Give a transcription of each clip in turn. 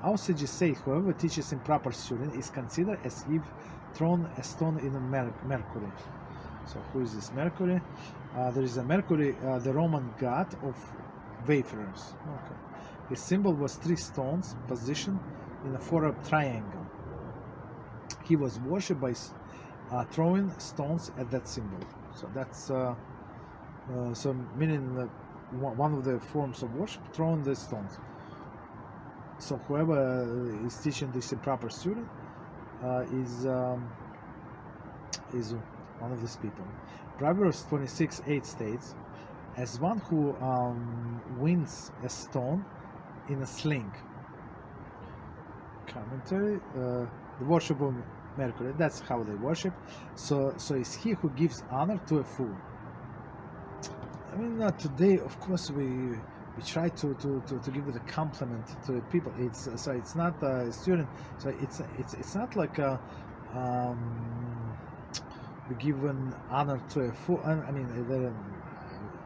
Our sages say, whoever teaches improper student is considered as if thrown a stone in a Mercury. So who is this Mercury? There is a Mercury, the Roman god of wayfarers. Okay. His symbol was 3 stones positioned in a 4 triangle. He was worshipped by throwing stones at that symbol. So that's so meaning one of the forms of worship, throwing the stones. So whoever is teaching this improper student is one of these people. Proverbs 26:8 states, "As one who wins a stone in a sling." Commentary: the worship of Mercury. That's how they worship. So is he who gives honor to a fool. I mean, today, of course, we try to give it a compliment to the people. It's not a student. So it's not like we give an honor to a fool. I mean,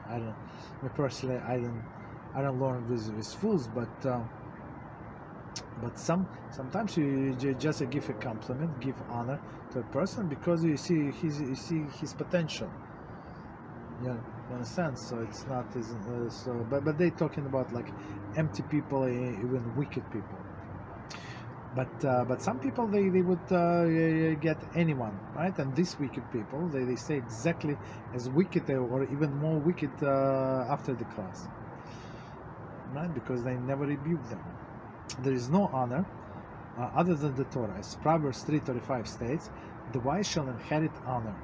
I don't. Me personally, I don't learn with fools, but sometimes you just give a compliment, give honor to a person because you see his potential. Yeah, you understand? So it's not but they're talking about like empty people, even wicked people. But some people they would get anyone, right? And these wicked people they stay exactly as wicked or even more wicked after the class, right? Because they never rebuke them. There is no honor other than the Torah, as Proverbs 3:35 states, "The wise shall inherit honor."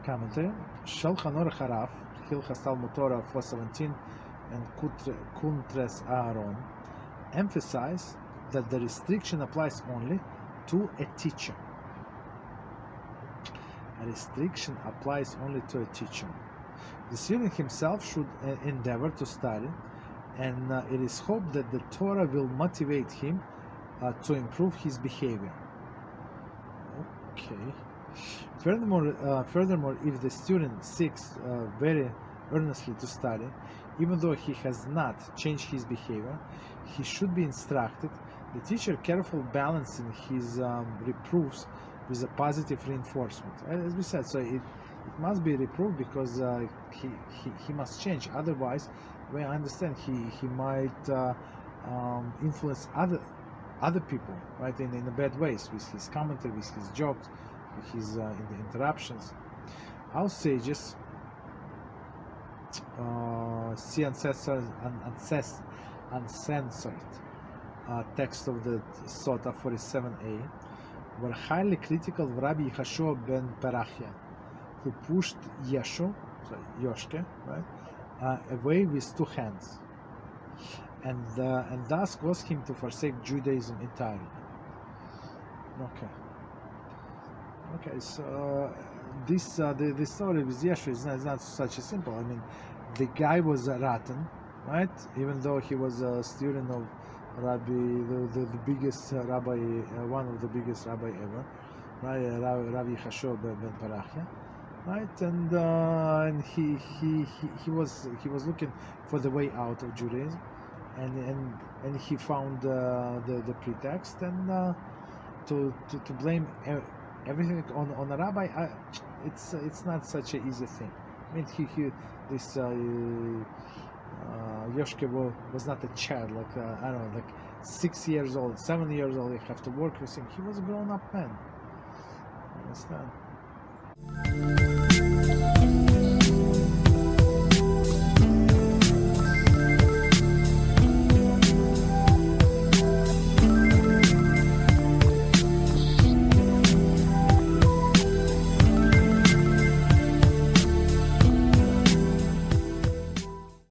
Commentary: Shulchan Aruch Haraf, Hilchot Talmud Torah 4:17 and Kuntres Aaron emphasize that the restriction applies only to a teacher. A restriction applies only to a teacher. The student himself should endeavor to study, and it is hoped that the Torah will motivate him to improve his behavior. Okay. Furthermore, if the student seeks very earnestly to study, even though he has not changed his behavior, he should be instructed. The teacher careful balancing his reproofs with a positive reinforcement. As we said, so it must be reproved because he must change. Otherwise, I understand he might influence other people, right, in a bad ways, with his commentary, with his jokes, with his interruptions. Our sages see uncensored text of the Sota 47a were highly critical of Rabbi Yehoshua ben Perachia, who pushed Yoshke, right, away with 2 hands, and thus caused him to forsake Judaism entirely. Okay. So this the story with Yeshua is not such a simple. I mean, the guy was rotten, right? Even though he was a student of Rabbi, the biggest rabbi, one of the biggest rabbi ever, right? Rabbi Yehoshua ben Perachia, right? And he was looking for the way out of Judaism, and he found the pretext and to blame everything on a rabbi. It's not such an easy thing. I mean, this Yoshke was not a child, like I don't know, like 6 years old, 7 years old. You have to work with him. He was a grown-up man. You understand?